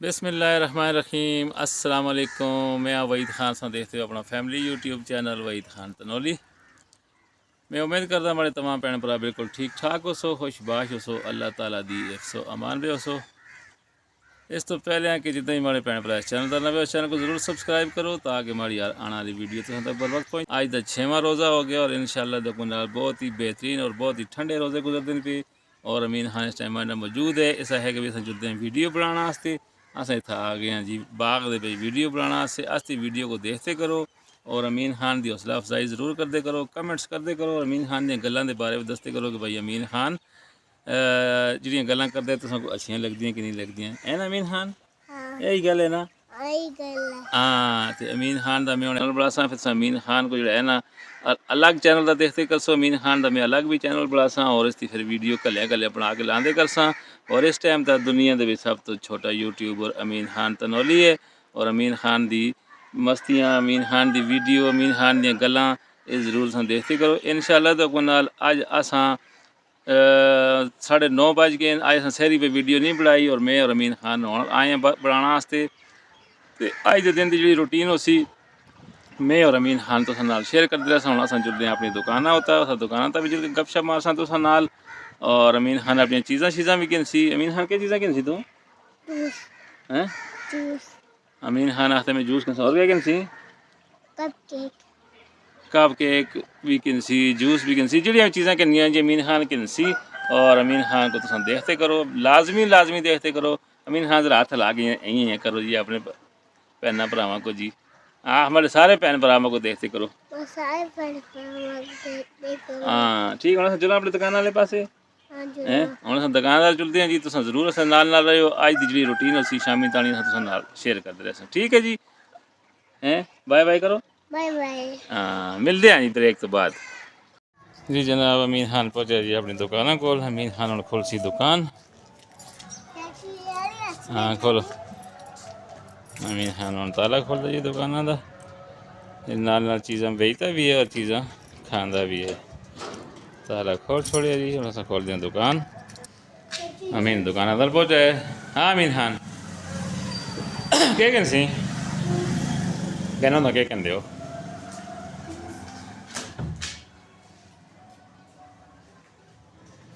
बिस्मिल्लाहिर्रहमानिर्रहीम अस्सलाम वालेकुम। मैं वहीद खान सा देखते हो अपना family YouTube channel Waheed Khan Tanoli. मैं उम्मीद करता हमारे तमाम भैन भरा बिल्कुल ठीक ठाक हो सो, खुशबाश हो सो, अल्लाह ताला दी हिफ्ज़ो अमान भी हो सो। इस तो पहले है कि जितने भी हमारे भैन भरा इस चैनल का नवे उस चैनल को ज़रूर सब्सक्राइब करो ताकि हमारी आने वाली वीडियो तो तक बर वक्त पहुँच। आज का 6वां रोज़ा हो गया और इंशाअल्लाह देखो नाल बहुत ही बेहतरीन और बहुत ही ठंडे रोज़े गुजरते पे और अमीन खान इस टाइम हमारे मौजूद है। ऐसा है कि भी अस जुड़ते हैं वीडियो बनाने वास्ते। अस इतना आ गए हैं जी बाग दे भाई वीडियो बनाने वास्ते। अस वीडियो को देखते करो और अमीन खान की हौसला अफजाई ज़रूर करते करो, कमेंट्स करते करो और अमीन खान दी गल्लां दे बारे में दसते करो कि भाई अमीन खान ਜਿਹੜੀਆਂ ਗੱਲਾਂ ਕਰਦੇ ਤੁਹਾਨੂੰ ਅੱਛੀਆਂ ਲੱਗਦੀਆਂ कि नहीं लगदियां है ना अमीन खान। यही गल है ना, हाँ। तो अमीन खान का मैं चैनल बड़ा सा, फिर अमीन खान को जो है ना अलग चैनल का देखते कर सो। अमीन खान का मैं अलग भी चैनल बड़ा सा और इसकी फिर वीडियो कलिया कलिया बना के लाते कर सा। और इस टाइम तक दुनिया के सब तो छोटा यूट्यूबर अमीन खान तनौली है और अमीन खान की मस्तियाँ, अमीन खान की वीडियो, अमीन खान दी गल्लां ये जरूर देखते करो इंशाअल्लाह। तो नाल अज असां 9:30 बज गए। अज सहरी पे वीडियो नहीं बनाई और मैं और अमीन खान आए हैं बनाने वास्ते। तो अज के दिन की जी रूटीन उसी मैं और अमीन खान तो नाल शेयर करते रहा। हम अस जुड़ते हैं अपनी दुकान होता है, उस दुकान तक भी जुड़ के गपशप मारसा तो नाल। और अमीन खान अपन चीज़ा शीज़ा भी गिन सी। अमीन खान क्या चीज़ा गिन सी तू हैं? अमीन खान आखते मैं जूस गिन और क्या गिन सी? कप केक भी गिन सी, जूस भी गिन सी। जी चीज़ा गिनिया जी अमीन खान गिन सी। और अमीन खान को तो देखते करो, लाजमी देखते करो। अमीन खान जरा हाथ ला के यहीं करो जी अपने भैन भरावां को जी। हाँ हमारे सारे भैन भरावां को देखते करो। हाँ ठीक है, चलो अपनी दुकान वाले पास हैं हम दुकानदार चलते हैं जी। तुम जरूर अस नाल रहो। अज की जी रूटीन उसी शामी तानी नाल शेयर करते रहे। ठीक है जी, हैं बाय बाय करो, बाय बाय। हाँ मिलते हैं जी ब्रेक तो बाद जी। जनाब अमीन खान पहुंचे जी अपनी दुकान को। अमीन खान हम खोल सी दुकान। हाँ खोलो, अमीन खान हम ताला खोलता जी दुकान का। नाल चीज़ा बेचता भी है और चीज़ा खांदा भी है। ताला खोल छोड़िया जी, हम अस खोलते हैं दुकान। अमीन दुकान अंदर पहुंचा है। हाँ अमीन खान क्या कहन सी कहना होंगे क्या कहते हो?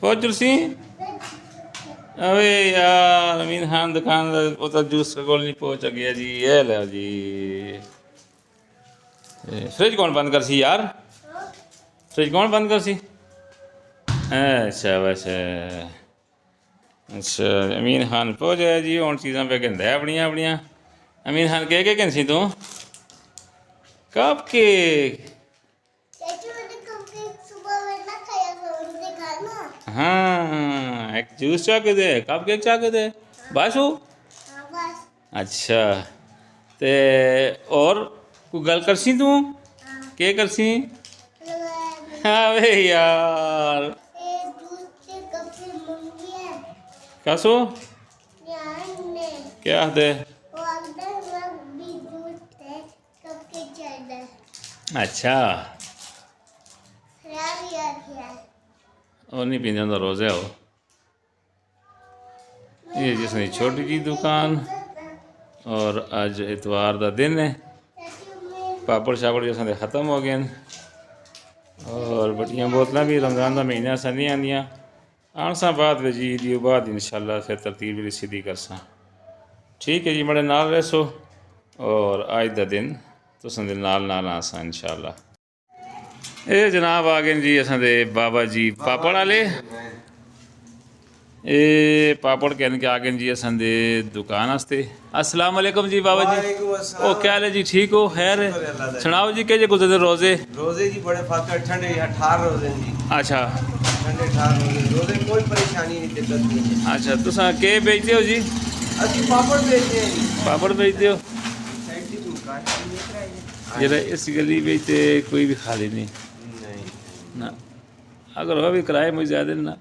पहुंच सी अरे यार अमीन खान दुकान वो तो जूस को नहीं पहुंच गया जी। ये लो जी, फ्रिज कौन बंद कर सी यार? फ्रिज कौन बंद कर सी? अच्छा वैसे अच्छा अमीन खान पहुंच गया जी। हूँ चीज़ा पे कहता है अपनिया अपनिया। अमीन खान क्या कहन सी तू? Cup cake. हाँ एक जूस चाह के दे, कप केक चाह के दे, बस हो। अच्छा ते और कोई गल कर सी तू? के कर सी? अबे यार कसो क्या दे? अच्छा और नहीं पीने तो रोज़े हो। ये जिसने छोटी जी दुकान और अज इतवार का दिन है। पापड़ शापड़ जिसने ख़त्म हो गए और बटियाँ बोतलें भी रमज़ान का महीना सा नहीं आंदियाँ। आन सा बाद जी ईद बाद इंशाअल्लाह फिर तरतीब भी सीधी कर सा। ठीक है जी बड़े नाल रहो और अज का दिन तुम नाल आसा इंशाअल्लाह। ये जनाब आ गए जी असां दे बाबा जी पापड़ वाले। ये पापड़ कहने के आ गए जी असां दे दुकान वास्ते। अस्सलाम वालेकुम जी बाबा जी। ओ क्या हाल है जी, ठीक हो? खैर सुनाओ जी के गुजरते रोजे? रोजे जी बड़े फाकर ठंडे 18 रोजे जी। अच्छा ठंडे 18 रोजे कोई परेशानी नहीं, दिक्कत नहीं। अच्छा तुसा के बेचते हो जी? असि पापड़ बेचते हैं जी। पापड़ बेचते हो जरा इस गली बेचते कोई भी खाली नहीं ना। अगर हो भी किराए मुझे ज़्यादा ना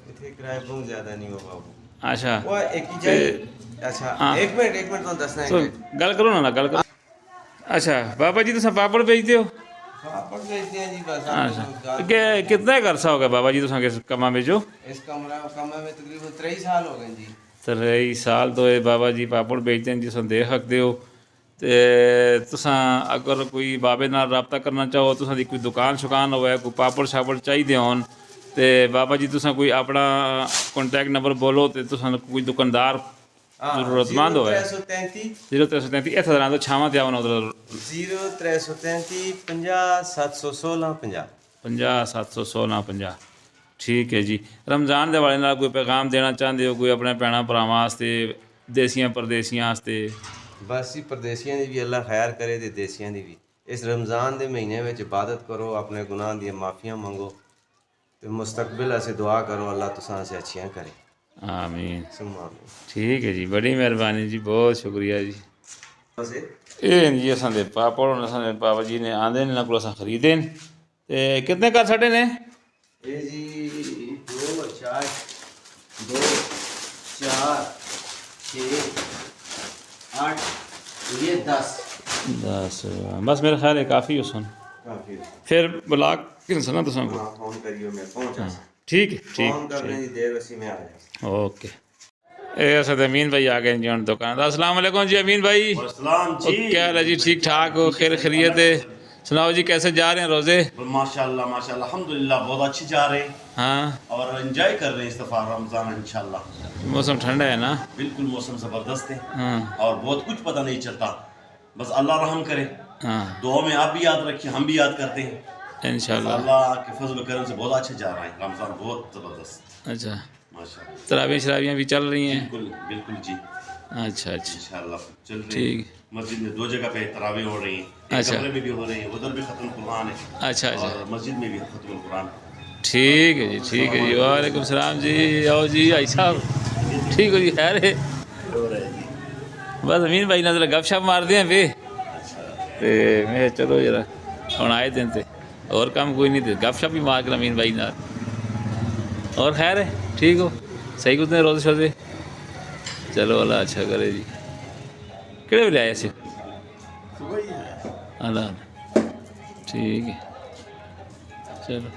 इतने किराए बहुत ज़्यादा नहीं हो बाबू। अच्छा वो एक ही चाहिए। अच्छा हाँ एक मिनट तो दसना है तो गल करो ना गल करो। अच्छा बाबा जी तुम पापड़ बेचते हो? पापड़ बेचते हैं जी बस। अच्छा के कितना करसा हो गया बाबा जी तुम इस कमा में जो? इस कमरा में तकरीबन 23 साल हो गए जी। 3 ਸਾਲ ਤੋਂ ਇਹ ਬਾਬਾ ਜੀ ਪਾਪੜ ਵੇਚਦੇ ਨੇ, ਜਿਸ ਨੂੰ ਦੇਖ ਸਕਦੇ ਹੋ। ਤੇ ਤੁਸਾਂ ਅਗਰ ਕੋਈ ਬਾਬੇ ਨਾਲ ਰਾਬਤਾ ਕਰਨਾ ਚਾਹੋ, ਤੁਸਾਂ ਦੀ ਕੋਈ ਦੁਕਾਨ ਸ਼ੁਕਾਨ ਹੋਵੇ, ਕੋਈ ਪਾਪੜ ਛਾਪੜ ਚਾਹੀਦੇ ਹੋਣ, ਤੇ ਬਾਬਾ ਜੀ ਤੁਸਾਂ ਕੋਈ ਆਪਣਾ ਕੰਟੈਕਟ ਨੰਬਰ ਬੋਲੋ ਤੇ ਤੁਸਾਂ ਕੋਈ ਦੁਕਾਨਦਾਰ ਜ਼ਰੂਰਤਮੰਦ ਹੋਵੇ। 0333 ਇੱਥੇ ਤਰ੍ਹਾਂ ਤੋਂ ਛਾਵਾਂ ਤੇ ਆਉਣਾ ਉਧਰ 0333 50 716 50 50 716 50। ਠੀਕ ਹੈ ਜੀ। ਰਮਜ਼ਾਨ ਦੇ ਵਾਲੇ ਨਾਲ ਕੋਈ ਪੈਗਾਮ ਦੇਣਾ ਚਾਹੁੰਦੇ ਹੋ, ਕੋਈ ਆਪਣੇ ਭੈਣਾਂ ਭਰਾਵਾਂ ਵਾਸਤੇ, ਦੇਸੀਆਂ ਪਰਦੇਸੀਆਂ ਵਾਸਤੇ? ਬਸ ਹੀ ਪਰਦੇਸੀਆਂ ਦੀ ਵੀ ਅੱਲਾ ਖੈਰ ਕਰੇ ਤੇ ਦੇਸੀਆਂ ਦੀ ਵੀ। ਇਸ ਰਮਜ਼ਾਨ ਦੇ ਮਹੀਨੇ ਵਿੱਚ ਇਬਾਦਤ ਕਰੋ, ਆਪਣੇ ਗੁਨਾਹ ਦੀਆਂ ਮਾਫੀਆਂ ਮੰਗੋ ਤੇ ਮੁਸਤਕबिल ਅਸੀਂ ਦੁਆ ਕਰੋ अल्लाह तुसां से अच्छियां करे। आमीन। सुमा ठीक है जी, बड़ी मेहरबानी जी, बहुत शुक्रिया जी। से ਇਹ ਜੀ ਅਸਾਂ ਦੇ ਪਾਪੜ ਹੁਣ ਅਸਾਂ ਦੇ ਬਾਬਾ ਜੀ ਨੇ ਆਂਦੇ ਨੇ, ਇਹਨਾਂ ਕੋਲ ਅਸਾਂ ਖਰੀਦੇ ਨੇ। ਤੇ ਕਿੰਨੇ ਕਰ ਸਾਡੇ ਨੇ ये जी 2 4 2 4 6 8 ये 10 10 बस मेरा ख्याल है काफ़ी हो सुन। काफी फिर बुला के सुना तो सुन। हाँ फोन करियो मैं पहुंचा ठीक है फोन ठीक करने की देर वैसी में आ जाए। ओके। ਇਹ ਅਸਾਂ ਦੇ ਅਮੀਨ ਭਾਈ ਆ ਗਏ ਜੀ ਹੁਣ ਦੁਕਾਨ ਦਾ। अस्सलाम वालेकुम जी अमीन भाई। सलाम जी। क्या हाल है जी? ठीक ठाक हो? खैर खैरियत है? सुनाओ जी, कैसे जा रहे हैं रोज़े? माशाल्लाह माशाल्लाह अल्हम्दुलिल्लाह बहुत अच्छी जा रहे हैं हाँ, और एंजॉय कर रहे हैं इस दफ़ा रमज़ान इंशाल्लाह। मौसम ठंडा है ना? बिल्कुल मौसम ज़बरदस्त है हाँ और बहुत कुछ पता नहीं चलता, बस अल्लाह रहम करे। हाँ दुआ में आप भी याद रखिए, हम भी याद करते हैं। इंशाल्लाह। अल्लाह के फजल करम से बहुत अच्छा जा रहा है रमज़ान, बहुत ज़बरदस्त अच्छा, माशाल्लाह। तरावी शराबियाँ भी चल रही हैं? बिल्कुल बिल्कुल जी, अच्छा अच्छा इंशाल्लाह चल रही ठीक। है। मस्जिद में 2 जगह पे तरावी हो रही हैं, एक अच्छा। कमरे में भी हो रही है, उधर भी ख़त्म कुरान है अच्छा अच्छा और मस्जिद में भी ख़त्म कुरान। ठीक है जी, ठीक है जी। वालेकुम सलाम जी। आओ जी भाई साहब, ठीक हो जी? खैर है? बस अमीन भाई ने जरा गपशप मार दिया वे, तो मैं चलो जरा हम आए दिन ते और काम कोई नहीं थे, गपशप भी मार कर अमीन भाई ना। और खैर है? ठीक हो? सही कुछ नहीं रोज़े शोज़े? चलो अल्लाह अच्छा करे जी। किहड़े वेले आए सी? अल्लाह ठीक है, चलो।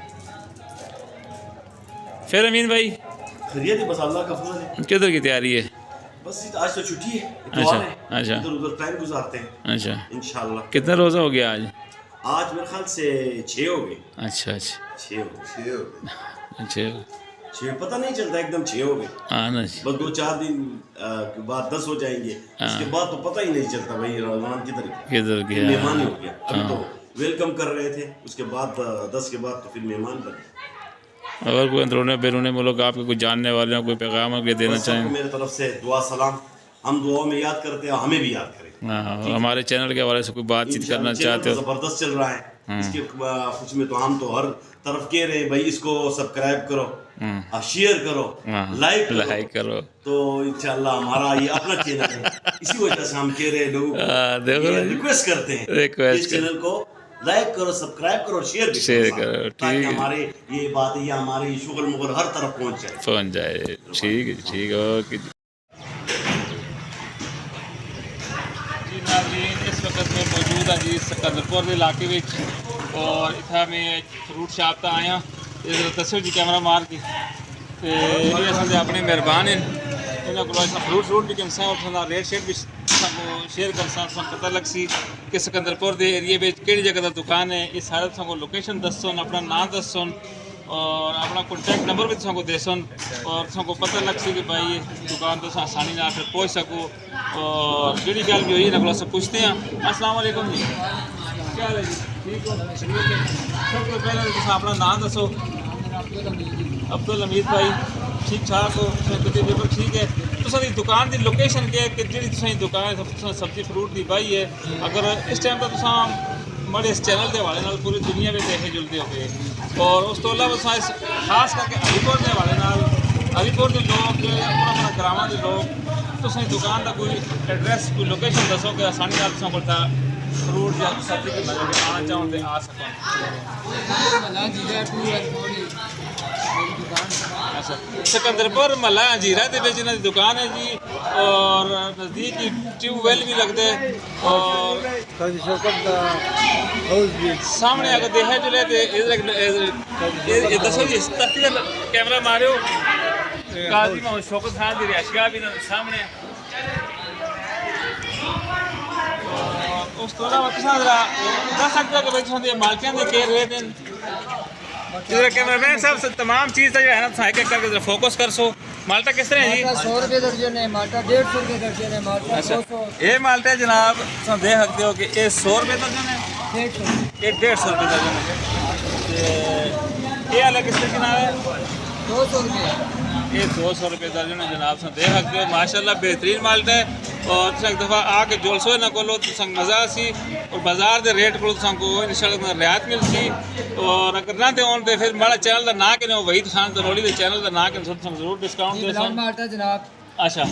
फिर अमीन भाई खैरियत है, बस अल्लाह का फजल है। किधर की तैयारी है? बस आज तो छुट्टी है, अच्छा, इतवार है, अच्छा। इधर उधर टाइम गुजारते हैं अच्छा, इंशाल्लाह। कितना रोज़ा हो गया आज? आज मेरे ख्याल से 6 हो गए, अच्छा अच्छा 6 हो गए, अच्छा 6 पता नहीं चलता, एकदम 6 हो गए। हाँ ना जी। बस 2-4 दिन के बाद 10 हो जाएंगे, उसके बाद तो पता ही नहीं चलता भाई रमजान किधर किधर गया? मेहमान ही हो गया। अभी तो वेलकम कर रहे थे, उसके बाद 10 के बाद तो फिर मेहमान बने। अगर कोई अंदरूनी बैरूनी मुल्क आपके कोई जानने वाले हो, कोई पैगाम आगे देना बस सबको चाहें? मेरी तरफ से दुआ सलाम, हम दुआ में याद करते हैं, हमें भी याद करें। हाँ, और हमारे चैनल के हवाले से कोई बातचीत करना चैनल चाहते तो हो? जबरदस्त चल रहा है, इसके कुछ में तो हम तो हर तरफ कह रहे हैं भाई इसको सब्सक्राइब करो, शेयर करो, हाँ, लाइक करो। तो इंशाल्लाह हमारा ये अपना चैनल है, इसी वजह से हम कह रहे हैं लोगों देखो को रिक्वेस्ट करते हैं रिक्वेस्ट इस चैनल को लाइक करो, सब्सक्राइब करो, शेयर भी शेयर करो, करो, ताकि ठीक है। हमारे ये बातें या हमारे ये शुगल मुगल हर तरफ पहुंच जाए। पहुँच जाए। ठीक है ठीक है, ओके जी। जी नाज़रीन, इस वक्त मैं मौजूद हाँ जी सिकंदरपुर के इलाके में और इतना मैं फ्रूट शॉप तक आया। इधर दस्यो जी कैमरा मार के ये असां अपने मेहरबान हैं, इन्होंने को फ्रूट भी कम और रेट शेट भी शेयर कर पता लग सी कि सिकंदरपुर के एरिए में कि जगह का दुकान है। ये सारे तुमको लोकेशन दसन, अपना नाम दसन और अपना कॉन्टैक्ट नंबर भी तुमको देसन और तुमको पता लग सी कि भाई ये दुकान तो आसानी ना फिर पहुँच सको। और जी गल भी हुई ना सब पूछते हैं। अस्सलाम वालेकुम जी, क्या हाल है जी? ठीक हो? सबसे पहले तुम अपना नाम दसो। अब्दुल हमीद भाई, ठीक ठाक हो? तकरीबन ठीक है। तुसां दी दुकान की लोकेशन क्या है कि जी तुसां दुकान सब्जी फ्रूट की भाई है? अगर इस टाइम तो तुसां बड़े इस चैनल के हवाले नाल पूरी दुनिया में देखे जुलते हो गए और उस तो अलावा तुसां खास करके हरीपुर के हवाले नाल हरीपुर के लोग अपना ग्रामां के लोग तुसां दुकान का कोई एड्रैस कोई लोकेशन दसो कि आसानी नाल तुसां कोल फ्रूट या सब्जी के आना चाहो तो आ सको। अच्छा, सिकंदरपुर महला अंजीरा के बेच इन्हों की दुकान है जी और नज़दीक ही ट्यूबवैल भी लगते हैं और सामने अगर देखा चले तो दसो जी तरती कैमरा मारो काजी मोहम्मद शौकत खान की रिहायशगाह भी सामने उस तो अलावा तुसां जरा दस सकते हो कि भाई तुसां दे मालकियां दे के रेट हैं जरा कैमरामैन साहब से तमाम चीज़ का जो है ना तुसां एक एक करके जरा फोकस कर सो माल्टा किस तरह है जी 100 रुपये दर्जन है माल्टा 150 रुपये दर्जन है माल्टा अच्छा 200 ये माल्टा जनाब तुसां देख सकते हो कि ये 100 रुपये दर्जन है 150 ये 150 रुपये दर्जन है ये अलग किस तरह की नाम है 200 रुपये ये 200 रुपये दर्जन है जनाब तुम देख सकते हो माशाल्लाह बेहतरीन माल्टा है और तुम एक दफ़ा आके जोलसो ना कोलो तुम मज़ा सी और बाजार के रेट को तुमको इंशाल्लाह रियायत मिलती और अगर ना दे तो फिर हमारा चैनल का ना करें वहीद खान तनोली के चैनल का ना करें जरूर डिस्काउंट दे ब्राउन माल्टा जनाब अच्छा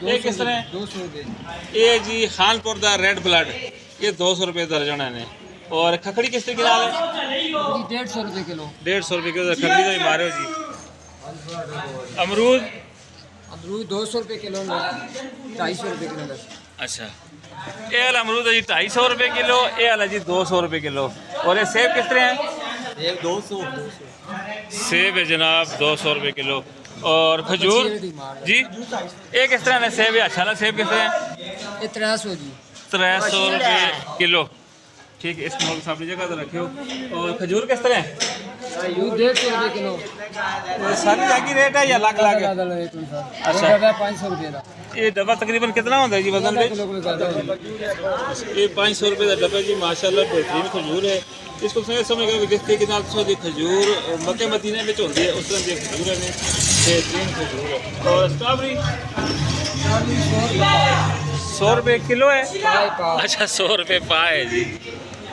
ये किस तरह 200 रुपये ये जी खानपुर का रेड ब्लड ये 200 रुपये दर्जन है और खखड़ी किस तरह की दाल है 150 रुपये किलो 150 रुपये किलो खखड़ी तो मारे हो जी अमरूद अमरूद 200 रुपये किलो 250 रुपये किलो अच्छा ये वाला अमरूद है जी 250 रुपये किलो ये वाला जी 200 रुपये किलो और ये सेब किस तरह है 200 सेब है जनाब 200 रुपये किलो और खजूर जी ये किस तरह है सेब है अच्छा वाला सेब किस तरह है ये 300 जी 300 रुपये किलो ठीक है इसको अपनी जगह तो रखे हो और खजूर किस तरह है ये 150 रुपये किलो सारी जागी रेट है या अलग अलग है अच्छा 500 रुपये का ये डब्बा तकरीबन कितना होता है जी वजन में किलो कोई ज़्यादा होगी ये 500 रुपये का डब्बा जी माशाल्लाह बेहतरीन खजूर है इसको समझ गए जिस तरीके नाल तुसां दी खजूर मक्के मदीने में होती है उस तरह की खजूर है बेहतरीन खजूर है और स्ट्रॉबेरी 100 रुपये किलो है अच्छा 100 रुपये पा है जी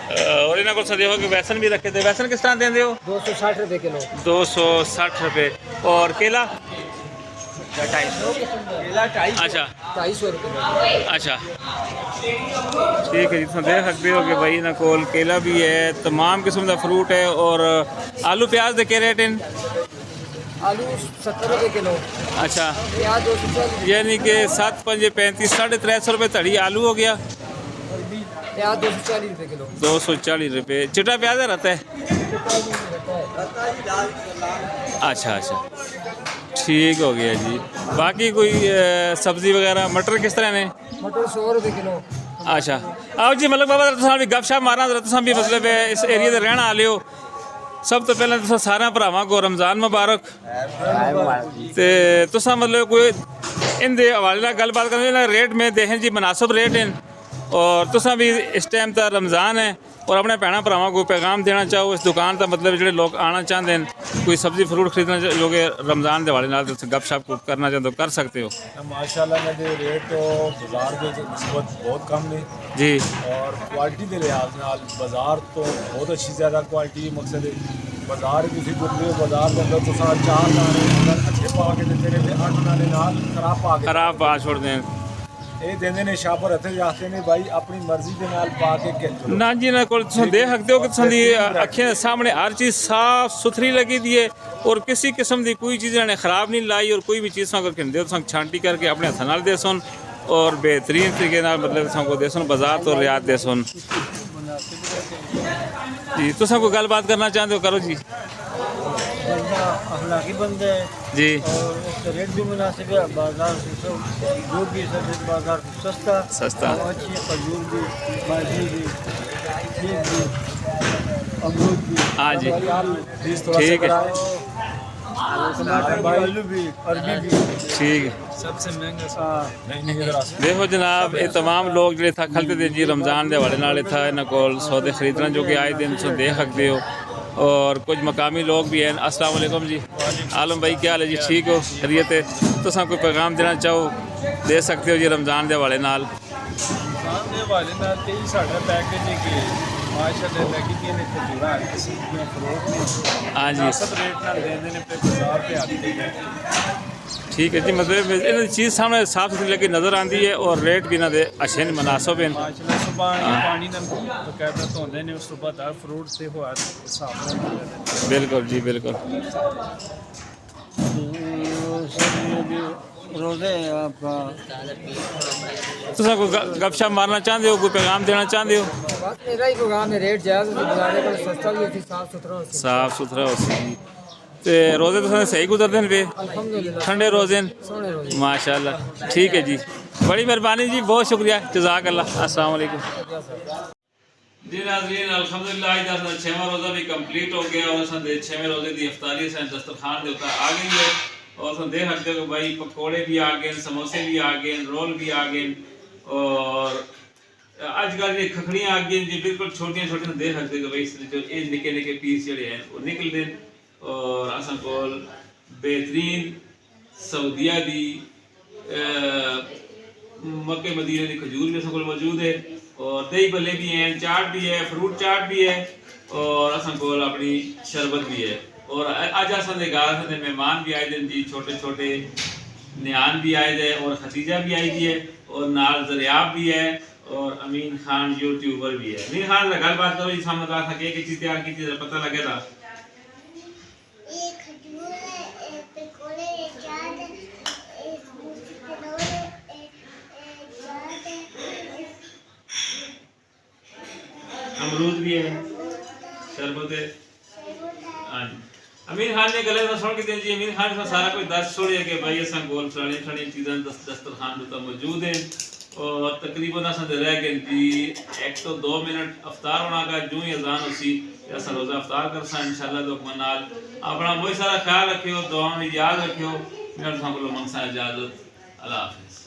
और इन्होंने को देखो कि वैसन भी रखे थे वैसन किस तरह देंगे हो 260 रुपये किलो 260 रुपये और केला अच्छा 250 रुपये अच्छा ठीक है जी तुम देख सकते हो कि भाई ना कोल केला भी है तमाम किस्म का फ्रूट है और आलू प्याज के क्या रेट हैं आलू 70 रुपये किलो अच्छा प्याज 240 यानी कि 7 5 35 350 रुपये धड़ी आलू हो गया प्याज 240 रुपये किलो 240 रुपये चिट्टा प्याज रहता है अच्छा अच्छा ठीक हो गया जी बाकी कोई सब्ज़ी वगैरह मटर किस तरह ने मटर 100 रुपये किलो अच्छा आओ जी मतलब बाबा तुम भी गपशप मारना तुम भी मतलब इस एरिया से रहने आए हो सब तो पहले तो सारे भरावां को रमज़ान मुबारक ते तुसा मतलब कोई इंदे हवाले नाल गलबात करने रेट में देखें जी मुनासिब रेट हैं और तुसा भी इस टाइम तक रमज़ान है और अपने भैन भरावां को पैगाम देना चाहो इस दुकान का मतलब जो लोग आना चाहते हैं कोई सब्ज़ी फ्रूट खरीदना जो कि रमज़ान के हवाले नाल गपशप करना चाहते हो कर सकते हो माशाल्लाह मेरे रेट तो बाजार के निस्बत बहुत कम ने जी और क्वालिटी के लिहाज नाल बाजार तो बहुत अच्छी ज़्यादा क्वालिटी मकसद है बाजार किसी गुजरे बाजार के अंदर तो 4 दाने अगर अच्छे पा के देते रहे 8 दाने नाल खराब पा छोड़ दें ये देंदे ने शापर हथे जाते ने भाई अपनी मर्जी के नाल पा के खेल ना जी ना को तुम देख सकते हो कि तुम अखियों सामने हर चीज़ साफ सुथरी लगी दी है और किसी किस्म की कोई चीज़ इन्होंने ख़राब नहीं लाई और कोई भी चीज़ अगर खिंदे तो छांटी करके अपने हथ नाल दे सुन और बेहतरीन तरीके मतलब तुमको दे सुन बाजार तो रियायत दे सुन जी तुम कोई गलबात करना चाहते हो करो जी अखलाकी बंदे जी और उसका रेट भी मुनासिब है बाजार जो भी बाजार सस्ता अच्छी खजूर भी बाजरी भी सेब भी अमरूद भी हाँ जी ठीक है टमाटर भी आलू भी अरबी भी ठीक है सबसे महंगा देखो जनाब ये तमाम लोग जो था खलते थे जी रमज़ान के हवाले नाल था इन्होंने को सौदे खरीदना जो कि आए दिन से देख सकते हो और कुछ मकामी लोग भी हैं अस्सलाम वालेकुम जी आलम भाई क्या हाल है जी ठीक हो खैरियत है तो कोई पैगाम देना चाहो दे सकते हो जी रमज़ान के हवाले नाल हाँ जी ठीक है जी मतलब इन चीज़ सामने साफ सुथरी लगी नज़र आती है और रेट भी ना दे अच्छे नहीं मुनासिब हैं बिल्कुल जी बिल्कुल रोज़े आपका तुम कोई गपशप मारना चाहते हो कोई पैगाम देना चाहते हो बस मेरा ही प्रोग्राम है रेट जायज़ बाजार को सस्ता भी होती साफ सुथरा साफ सुथरा हो सी ते रोजे तो सही गुजरते हैं पे अल्हम्दुलिल्लाह ठंडे रोजे न? सोने रोजे माशाल्लाह ठीक है जी, बड़ी मेहरबानी जी, बहुत शुक्रिया, जज़ाकल्लाह, अस्सलाम वालेकुम। जी नाज़रीन, अल्हम्दुलिल्लाह आज दा 6वां रोज़ा भी कंप्लीट हो गया और असां दे 6वें रोज़े दी इफ्तारी असां दस्तरखान दे उता आ गई है और असां देख सकते हो कि भाई पकौड़े भी आ गए, समोसे भी आ गए, रोल भी आ गए और अजकल ये खखड़ियाँ आ गई जी, बिल्कुल छोटियां छोटियां देख सकते हो कि भाई इसमें जो ये निके निके पीस जड़े हैं वो निकलते हैं और असां कोल बेहतरीन सऊदिया दी मक्के मदीने की खजूर भी असां कोल मौजूद है और दही भल्ले भी हैं, चाट भी है, फ्रूट चाट भी है और असां कोल अपनी शरबत भी है और अज असां दे घर असां दे मेहमान भी आए दिन जी, छोटे छोटे नियान भी आए थे और खतीजा भी आई थी है और नाल ज़रियाब भी है और अमीन खान यूट्यूबर भी है। अमीन खान से गलबात करो जी, सामने था कि चीज़ तैयार की थी पता लगे था। अमरूद भी है, शरबत है। हाँ जी, अमीन खान ने गले में सुन के जी, अमीन खान से सारा कुछ दस छोड़े कि भाई असां गोल फलानी फलानी चीज़ें दस्तरखान तो मौजूद हैं और तकरीबन असां रह गए जी 1 तो 2 मिनट अफ्तार होना का, जूं ही अजान होसी असां रोज़ा अफ्तार करसा इंशाल्लाह। तो मनाल अपना बहुत सारा ख्याल रखियो, दुआ में याद रखियो, मैं तुहां को मंगसा इजाज़त, अल्लाह हाफिज़।